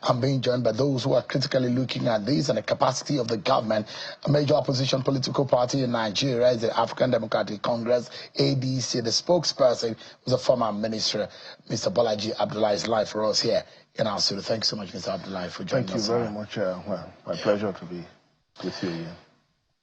I'm being joined by those who are critically looking at this and the capacity of the government. A major opposition political party in Nigeria is the African Democratic Congress, ADC. The spokesperson was a former minister, Mr. Bolaji Abdullahi, is live for us here in our studio. Thank you so much, Mr. Abdullahi, for joining us. Thank you very much. My pleasure to be with you here.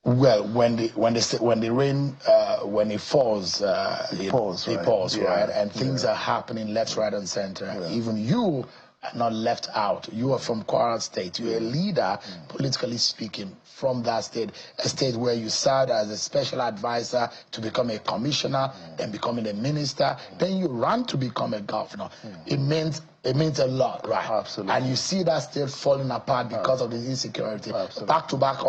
Well, when the rain when it falls, it pours, right? And things are happening left, right, and center. Yeah. Even you are not left out. You are from Kwara State. You're a leader, politically speaking, from that state, a state where you served as a special advisor to become a commissioner, then becoming a minister, then you ran to become a governor. It means a lot, right? Absolutely. And you see that state falling apart because of the insecurity. Absolutely. Back to back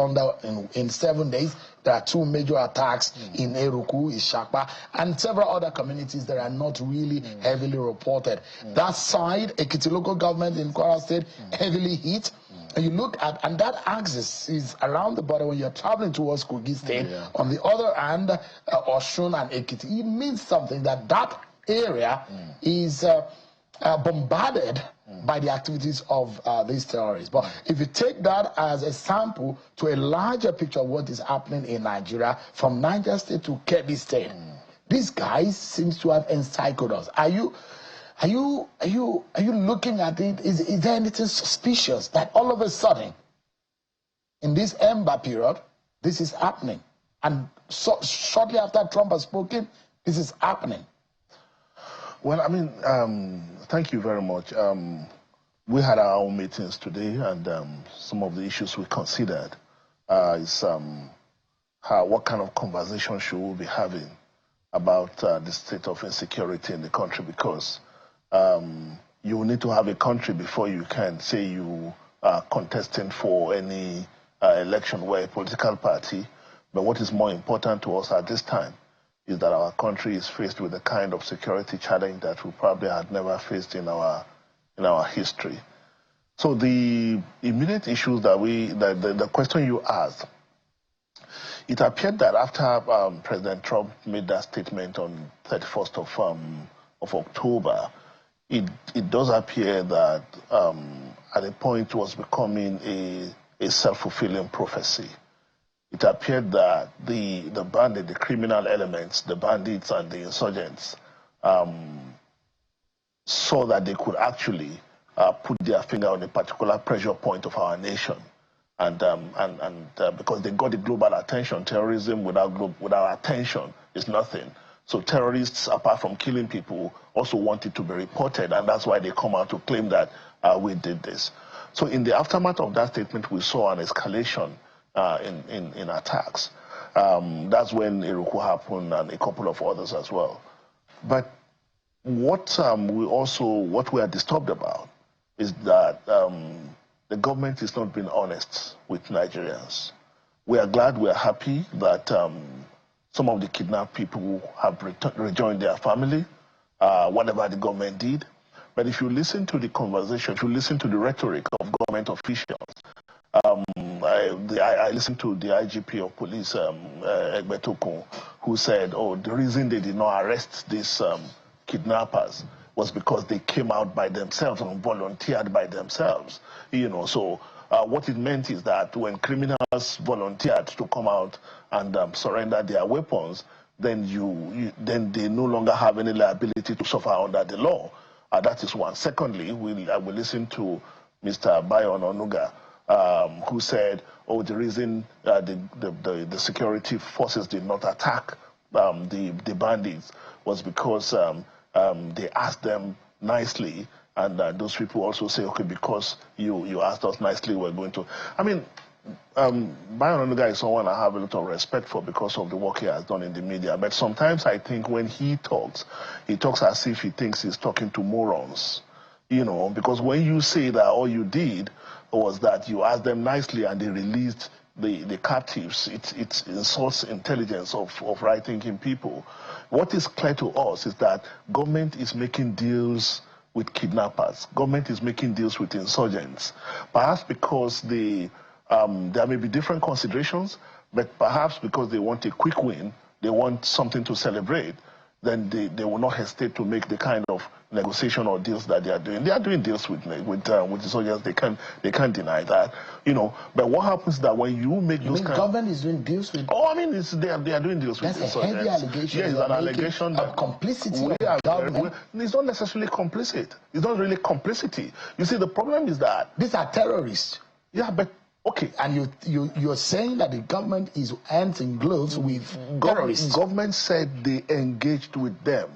in 7 days, there are 2 major attacks in Eruku, Ishakpa, and several other communities that are not really heavily reported. That side, Ekiti local government in Kwara State, heavily hit. And you look at, and that axis is around the border when you're traveling towards Kogi State. On the other hand, Osun and Ekiti. It means something that area is bombarded by the activities of these terrorists. But if you take that as a sample to a larger picture of what is happening in Nigeria, from Niger State to Kebbi State, these guys seem to have encircled us. Are you looking at it? Is there anything suspicious that all of a sudden, in this ember period, this is happening? And shortly after Trump has spoken, this is happening. Well, I mean, thank you very much. We had our own meetings today, and some of the issues we considered is what kind of conversation should we be having about the state of insecurity in the country, because you need to have a country before you can say you are contesting for any election where a political party. But what is more important to us at this time is that our country is faced with the kind of security challenge that we probably had never faced in our history. So the immediate issues that the question you asked, it appeared that after President Trump made that statement on 31st of October, it does appear that at a point it was becoming a self-fulfilling prophecy. It appeared that the bandit, the criminal elements, the bandits and the insurgents saw that they could actually put their finger on a particular pressure point of our nation. And because they got the global attention, terrorism without attention is nothing. So terrorists, apart from killing people, also want it to be reported, and that's why they come out to claim that we did this. So in the aftermath of that statement, we saw an escalation in attacks. That's when Eruku happened and a couple of others as well. But what we are disturbed about is that the government is not being honest with Nigerians. We are glad, we are happy that some of the kidnapped people have rejoined their family, whatever the government did. But if you listen to the conversation, if you listen to the rhetoric of government officials, I listened to the IGP of police, Egbetokun, who said, oh, the reason they did not arrest these kidnappers was because they came out by themselves and volunteered by themselves. You know, so what it meant is that when criminals volunteered to come out and surrender their weapons, then then they no longer have any liability to suffer under the law. That is one. Secondly, I will listen to Mr. Bayon Onuga, who said, oh, the reason the security forces did not attack the bandits was because they asked them nicely, and those people also say, okay, because you asked us nicely, we're going to. I mean, Bayon Onuga is someone I have a lot of respect for because of the work he has done in the media, but sometimes I think when he talks as if he thinks he's talking to morons, you know, because when you say that all you did was that you asked them nicely and they released the captives, it insults intelligence of right-thinking people. What is clear to us is that government is making deals with kidnappers. Government is making deals with insurgents. Perhaps because there may be different considerations, but perhaps because they want a quick win, they want something to celebrate. then they will not hesitate to make the kind of negotiation or deals that they are doing. They are doing deals with insurgents. They can't deny that, you know. But what happens is that when you make those kind government is doing deals with? Oh, I mean, they are doing deals with insurgents. That's a heavy allegation. Yeah, it's an allegation of complicity of government. It's not necessarily complicit. It's not really complicity. You see, the problem is that these are terrorists. Yeah, but okay. And you're saying that the government is hands in gloves with terrorists. Government said they engaged with them.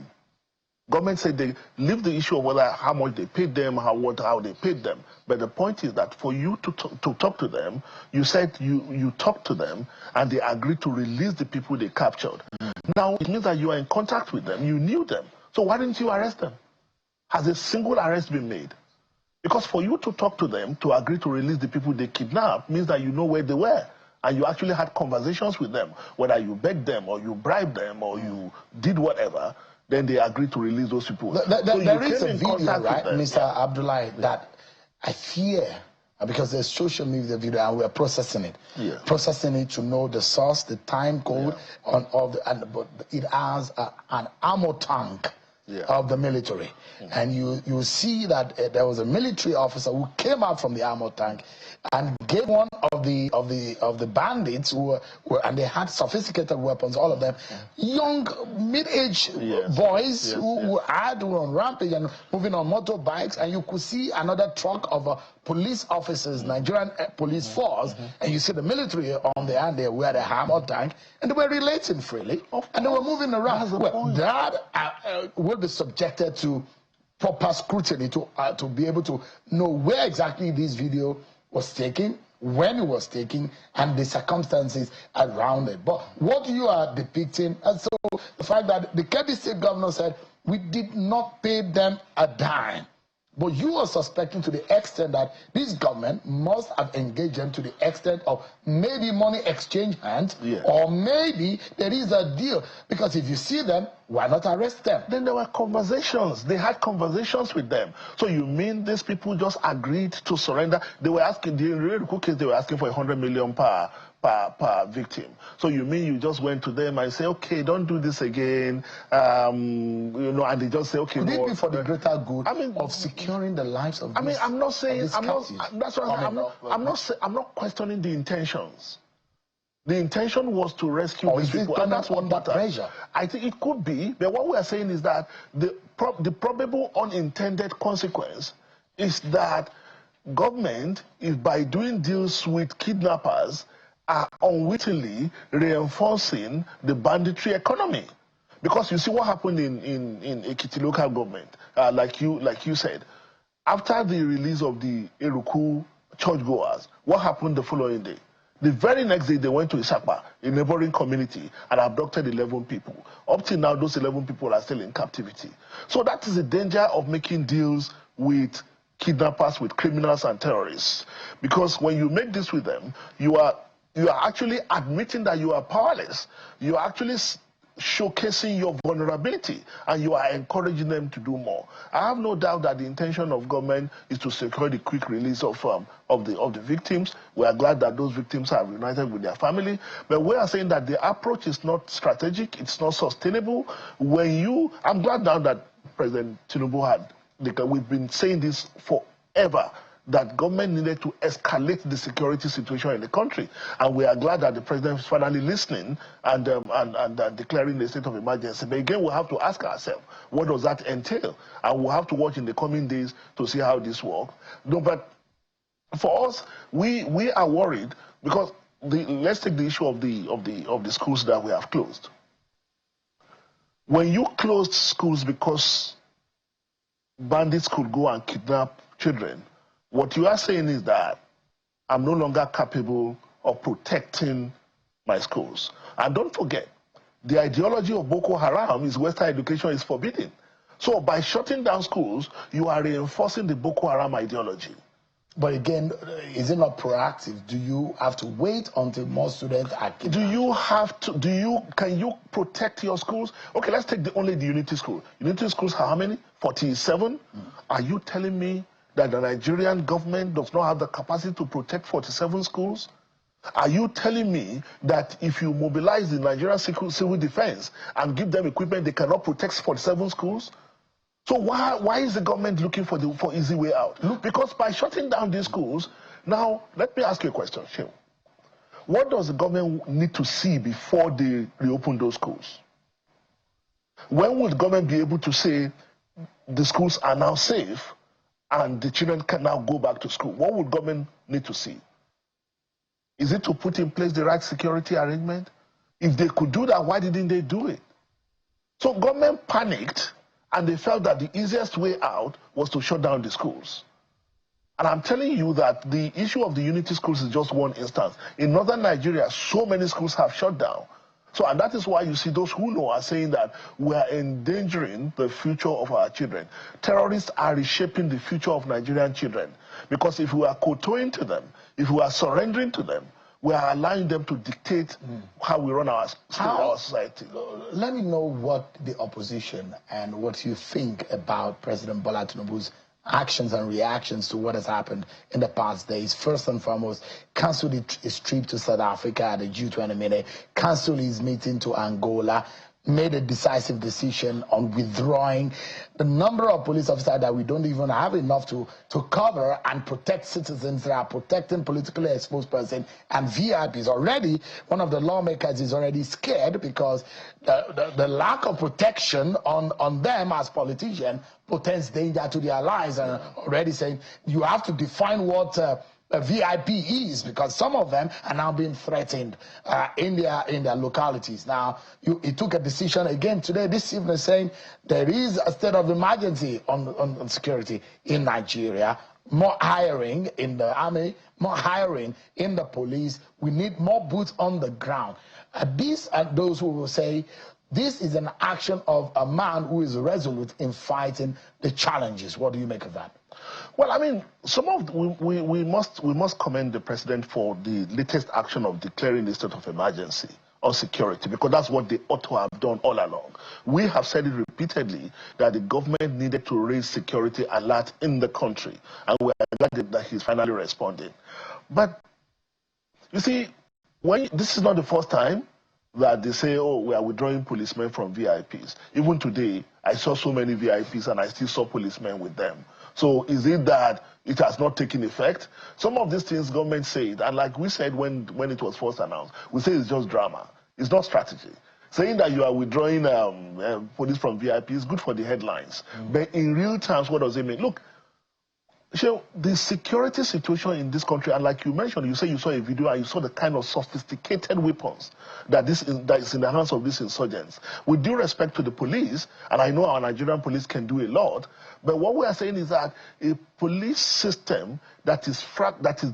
Government said they leave the issue of whether how much they paid them, how they paid them. But the point is that for you to talk to them, you said you talked to them and they agreed to release the people they captured. Now it means that you are in contact with them, you knew them. So why didn't you arrest them? Has a single arrest been made? Because for you to talk to them, to agree to release the people they kidnapped, means that you know where they were. And you actually had conversations with them, whether you begged them or you bribed them or you did whatever, then they agreed to release those people. There is a video, right, Mr. Abdullahi, that I fear, because there's social media video and we're processing it. Yeah. Processing it to know the source, the time code, on all the, but it has an ammo tank. Of the military, and you see that there was a military officer who came out from the ammo tank and gave one of the bandits who were and they had sophisticated weapons, all of them, young mid-aged boys who were on rampage and moving on motorbikes, and you could see another truck of police officers, Nigerian police force, and you see the military on the end there where the hammer tank, and they were relating freely, and they were moving around. That will be subjected to proper scrutiny to be able to know where exactly this video was taken, when it was taken, and the circumstances around it. But what you are depicting, and so the fact that the Kebbi State governor said, we did not pay them a dime. But you are suspecting to the extent that this government must have engaged them to the extent of maybe money exchange hands, or maybe there is a deal. Because if you see them, why not arrest them? Then there were conversations. They had conversations with them. So you mean these people just agreed to surrender? They were asking, in the Reku case, they were asking for 100 million per victim. So you mean you just went to them and say, okay, don't do this again, you know, and they just say, okay. Could it be for the greater good of securing the lives of these? I'm not saying, I'm not questioning the intentions. The intention was to rescue these people, and that's what matters. I think it could be, but what we are saying is that the probable unintended consequence is that government, if by doing deals with kidnappers, are unwittingly reinforcing the banditry economy. Because you see what happened in Ekiti local government, like you said, after the release of the Eruku churchgoers, what happened the following day? The very next day, they went to Isakpa, a neighboring community, and abducted 11 people. Up till now, those 11 people are still in captivity. So that is the danger of making deals with kidnappers, with criminals and terrorists. Because when you make this with them, you are actually admitting that you are powerless. You are actually showcasing your vulnerability, and you are encouraging them to do more. I have no doubt that the intention of government is to secure the quick release of the victims. We are glad that those victims are reunited with their family, but we are saying that the approach is not strategic, it's not sustainable. I'm glad now that President Tinubu we've been saying this forever, that government needed to escalate the security situation in the country. And we are glad that the president is finally listening and declaring the state of emergency. But again, we'll have to ask ourselves, what does that entail? And we'll have to watch in the coming days to see how this works. No, but for us, we are worried because let's take the issue of the schools that we have closed. When you closed schools because bandits could go and kidnap children, what you are saying is that I'm no longer capable of protecting my schools. And don't forget, the ideology of Boko Haram is Western education is forbidden. So by shutting down schools, you are reinforcing the Boko Haram ideology. But again, is it not proactive? Do you have to wait until more students are kidnapped? Can you protect your schools? Okay, let's take only the Unity School. Unity schools, how many? 47? Are you telling me that the Nigerian government does not have the capacity to protect 47 schools? Are you telling me that if you mobilize the Nigerian civil defense and give them equipment, they cannot protect 47 schools? So why is the government looking for easy way out? Look, because by shutting down these schools, now let me ask you a question, Shehu. What does the government need to see before they reopen those schools? When will the government be able to say the schools are now safe and the children can now go back to school? What would government need to see? Is it to put in place the right security arrangement? If they could do that, why didn't they do it? So government panicked and they felt that the easiest way out was to shut down the schools. And I'm telling you that the issue of the unity schools is just one instance. In northern Nigeria, so many schools have shut down. So, and that is why you see those who know are saying that we are endangering the future of our children. Terrorists are reshaping the future of Nigerian children. Because if we are kowtowing to them, if we are surrendering to them, we are allowing them to dictate how we run our society. Let me know what the opposition and what you think about President Bola Tinubu's actions and reactions to what has happened in the past days. First and foremost, cancelled his trip to South Africa at the G20 minute, cancelled his meeting to Angola, made a decisive decision on withdrawing the number of police officers that we don't even have enough to cover and protect citizens that are protecting politically exposed persons and VIPs. Already, one of the lawmakers is already scared because the lack of protection on them as politicians portends danger to their lives, and already saying you have to define what a VIP is, because some of them are now being threatened in their localities. Now, he took a decision again today, this evening, saying there is a state of emergency on security in Nigeria, more hiring in the army, more hiring in the police. We need more boots on the ground. These are those who will say this is an action of a man who is resolute in fighting the challenges. What do you make of that? Well, I mean, we must commend the president for the latest action of declaring the state of emergency on security, because that's what they ought to have done all along. We have said it repeatedly that the government needed to raise security alert in the country, and we are glad that he's finally responding. But you see, this is not the first time that they say, oh, we are withdrawing policemen from VIPs. Even today, I saw so many VIPs and I still saw policemen with them. So is it that it has not taken effect? Some of these things government said, and like we said when it was first announced, we say it's just drama. It's not strategy. Saying that you are withdrawing police from VIP is good for the headlines. But in real terms, what does it mean? Look, the security situation in this country, and like you mentioned, you say you saw a video and you saw the kind of sophisticated weapons that is in the hands of these insurgents. With due respect to the police, and I know our Nigerian police can do a lot, but what we are saying is that a police system that is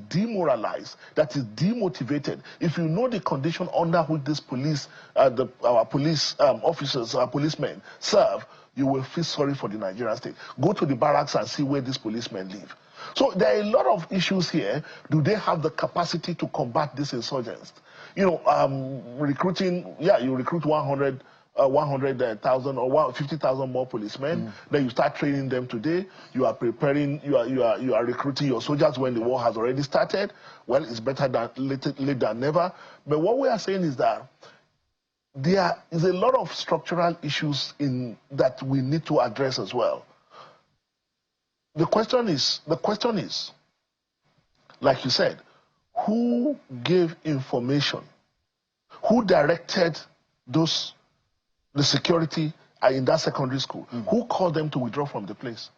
demoralized, that is demotivated, if you know the condition under which this police, our police officers, our policemen serve, you will feel sorry for the Nigerian state. Go to the barracks and see where these policemen live. So there are a lot of issues here. Do they have the capacity to combat these insurgents? You know, recruiting, you recruit 100,000 or 50,000 more policemen. Then you start training them today. You are preparing, you are recruiting your soldiers when the war has already started. Well, it's better late than never. But what we are saying is that there is a lot of structural issues that we need to address as well. The question is, like you said, who gave information? Who directed the security in that secondary school? Who called them to withdraw from the place?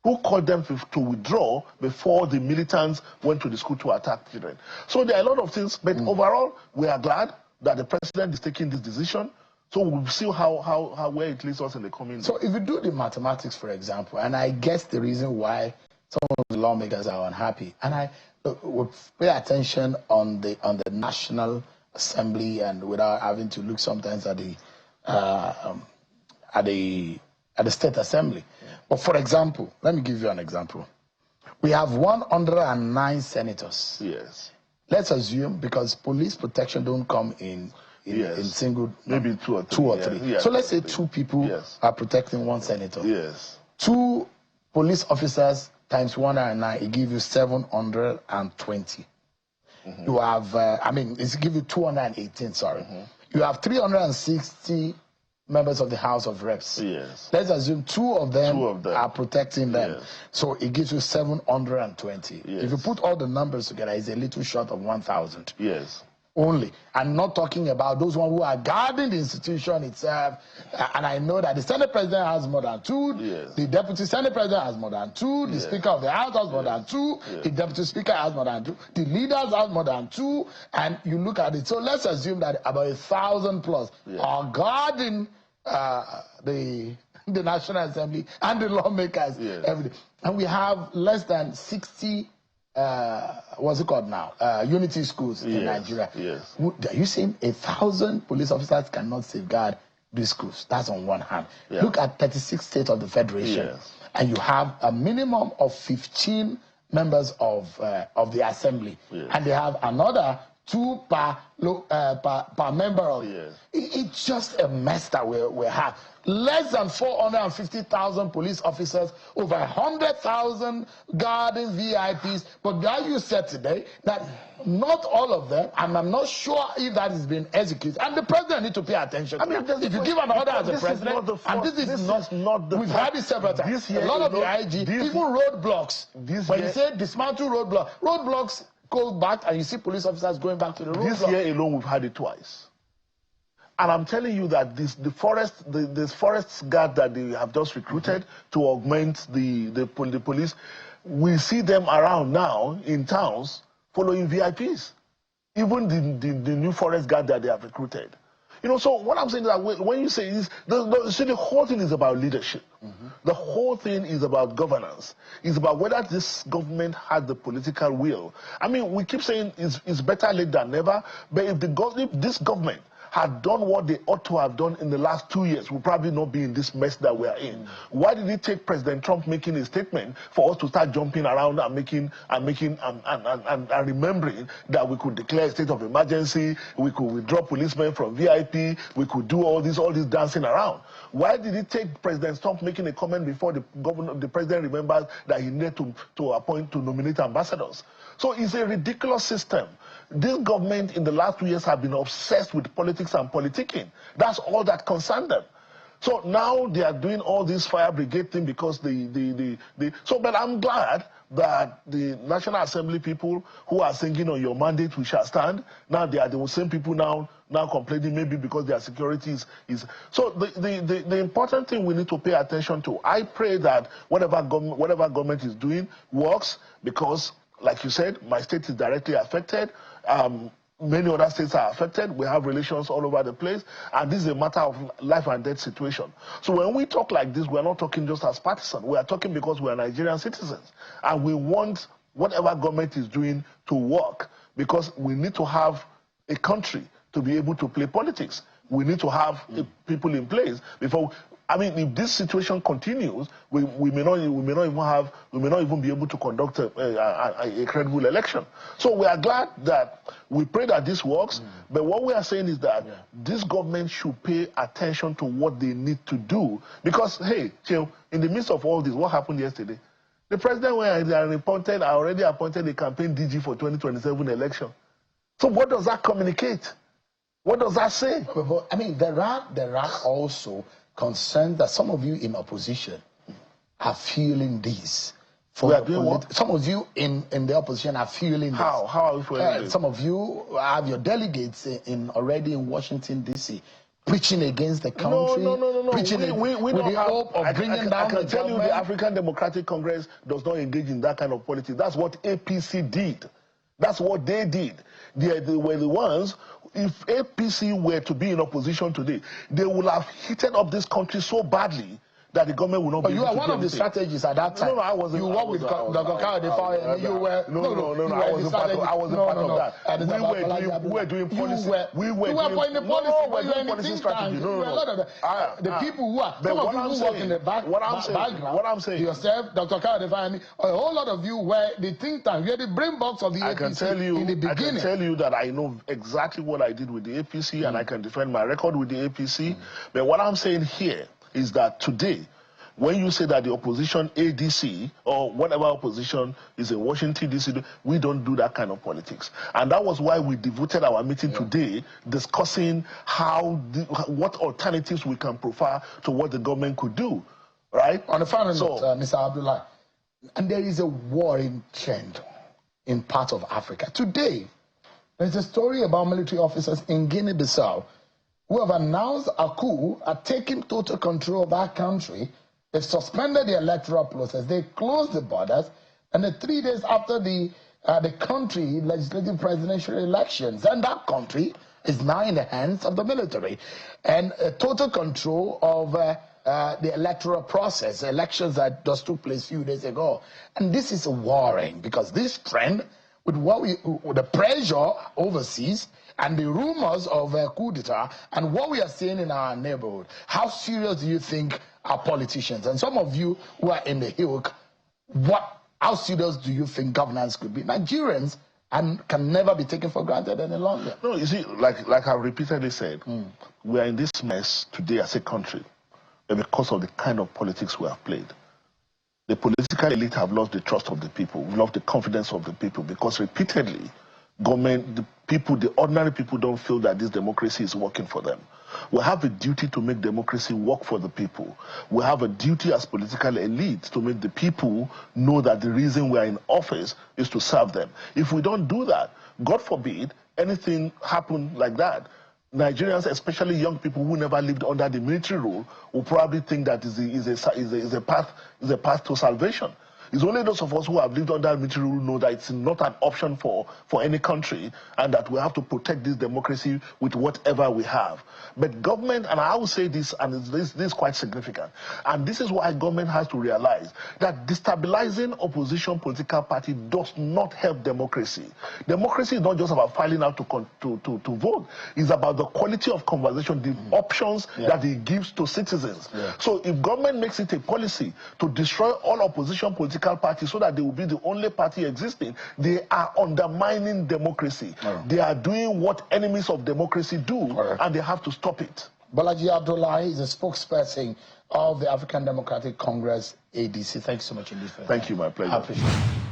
Who called them to withdraw before the militants went to the school to attack children? So there are a lot of things, but overall, we are glad that the president is taking this decision. So we'll see where it leads us in the coming days. So if you do the mathematics, for example, and I guess the reason why some of the lawmakers are unhappy, and I would pay attention on the National Assembly, and without having to look sometimes at the State Assembly. But for example, let me give you an example. We have 109 senators. Yes. Let's assume, because police protection don't come in single, maybe two or three. Yes. So let's say two people are protecting one senator. Yes. 2 police officers times 109, it gives you 720. You have, I mean, it's give you 218, sorry. You have 360 members of the House of Reps. Yes. Let's assume two of them are protecting them. Yes. So it gives you 720. Yes. If you put all the numbers together, it's a little short of 1,000. Yes. Only. I'm not talking about those ones who are guarding the institution itself. And I know that the Senate President has more than two. Yes. The Deputy Senate President has more than two. The Speaker of the House has more than two. The Deputy Speaker has more than two. The leaders have more than two. And you look at it. So let's assume that about 1,000 plus are guarding the National Assembly and the lawmakers every day. And we have less than 60 what's it called now? Unity schools in Nigeria. Yes. Are you saying 1,000 police officers cannot safeguard these schools? That's on one hand. Look at 36 states of the Federation, and you have a minimum of 15 members of the Assembly, and they have another 2 per member of it's just a mess that we have. Less than 450,000 police officers, over 100,000 guarding VIPs. But that you said today that not all of them, and I'm not sure if that is being executed. And the president needs to pay attention to that. If you give an order as a president, and this is not the we've had it several times. A lot of the IG, even roadblocks. When you say dismantle roadblocks go back, and you see police officers going back to the roadblocks. This year alone, we've had it twice. And I'm telling you that the forest guard that they have just recruited to augment the police, we see them around now in towns following VIPs. Even the new forest guard that they have recruited. You know, so what I'm saying is that when you say this, the whole thing is about leadership. The whole thing is about governance. It's about whether this government has the political will. I mean, we keep saying it's better late than never, but if this government had done what they ought to have done in the last 2 years, we'll probably not be in this mess that we are in. Why did it take President Trump making a statement for us to start jumping around and remembering that we could declare a state of emergency, we could withdraw policemen from VIP, we could do all this dancing around? Why did it take President Trump making a comment before the president remembers that he needed to nominate ambassadors? So it's a ridiculous system. This government in the last 2 years have been obsessed with politics and politicking. That's all that concerned them. So now they are doing all this fire brigade thing because but I'm glad that the National Assembly people who are singing on your mandate we shall stand, now they are the same people now complaining maybe because their security is so the important thing we need to pay attention to. I pray that whatever government is doing works, because like you said, my state is directly affected. Many other states are affected. We have relations all over the place. And this is a matter of life and death situation. So when we talk like this, we're not talking just as partisans. We are talking because we are Nigerian citizens. And we want whatever government is doing to work, because we need to have a country to be able to play politics. We need to have people in place before. I mean, if this situation continues, we may not even be able to conduct a credible election. So we are glad that we pray that this works. But what we are saying is that this government should pay attention to what they need to do, because hey, in the midst of all this, what happened yesterday? The president, when already appointed a campaign DG for 2027 election. So what does that communicate? What does that say? I mean, there are also concerned that some of you in opposition are feeling this. We are doing what? Some of you in the opposition are feeling this. How are we feeling this? Some of you have your delegates already in Washington, D.C., preaching against the country. No. Preaching with the hope of bringing down the government. I can tell you the African Democratic Congress does not engage in that kind of politics. That's what APC did. That's what they did. They were the ones. If APC were to be in opposition today, they would have heated up this country so badly that the government will not be able to do anything. But you are one of the strategists at that time. No, I wasn't. You worked with Dr. Kayode. You were. No, I wasn't part of that. We were doing policy. We were doing policy strategy. The people who are, some of you who work in the background, what I'm saying, yourself, Dr. Kayode, a whole lot of you were the think tank. You are the brain box of the APC in the beginning. I can tell you that I know exactly what I did with the APC, and I can defend my record with the APC. But what I'm saying here is that today, when you say that the opposition ADC or whatever opposition is in Washington DC, we don't do that kind of politics. And that was why we devoted our meeting today discussing what alternatives we can prefer to what the government could do, right? On the final note, Mr. Abdullahi, and there is a warring trend in parts of Africa. Today, there's a story about military officers in Guinea-Bissau who have announced a coup, are taking total control of that country. They've suspended the electoral process. They closed the borders. And 3 days after the country legislative presidential elections, and that country is now in the hands of the military. And total control of the electoral process, elections that just took place a few days ago. And this is worrying because this trend, with the pressure overseas and the rumors of a coup d'etat and what we are seeing in our neighborhood, how serious do you think our politicians, and some of you who are in the hilk, how serious do you think governance could be? Nigerians can never be taken for granted any longer. No, you see, like I've repeatedly said, we are in this mess today as a country because of the kind of politics we have played. The political elite have lost the trust of the people, we lost the confidence of the people because repeatedly, the ordinary people don't feel that this democracy is working for them. We have a duty to make democracy work for the people. We have a duty as political elites to make the people know that the reason we are in office is to serve them. If we don't do that, God forbid, anything happen like that, Nigerians, especially young people who never lived under the military rule, will probably think that is a path to salvation. It's only those of us who have lived under military rule know that it's not an option for any country and that we have to protect this democracy with whatever we have. But government, and I will say this, and this is quite significant, and this is why government has to realize that destabilizing opposition political party does not help democracy. Democracy is not just about filing out to vote. It's about the quality of conversation, the options that it gives to citizens. So if government makes it a policy to destroy all opposition political parties so that they will be the only party existing, they are undermining democracy. They are doing what enemies of democracy do, and they have to stop it. Bolaji Abdullahi is a spokesperson of the African Democratic Congress, ADC. Thanks so much indeed for Thank you, my pleasure. I appreciate it.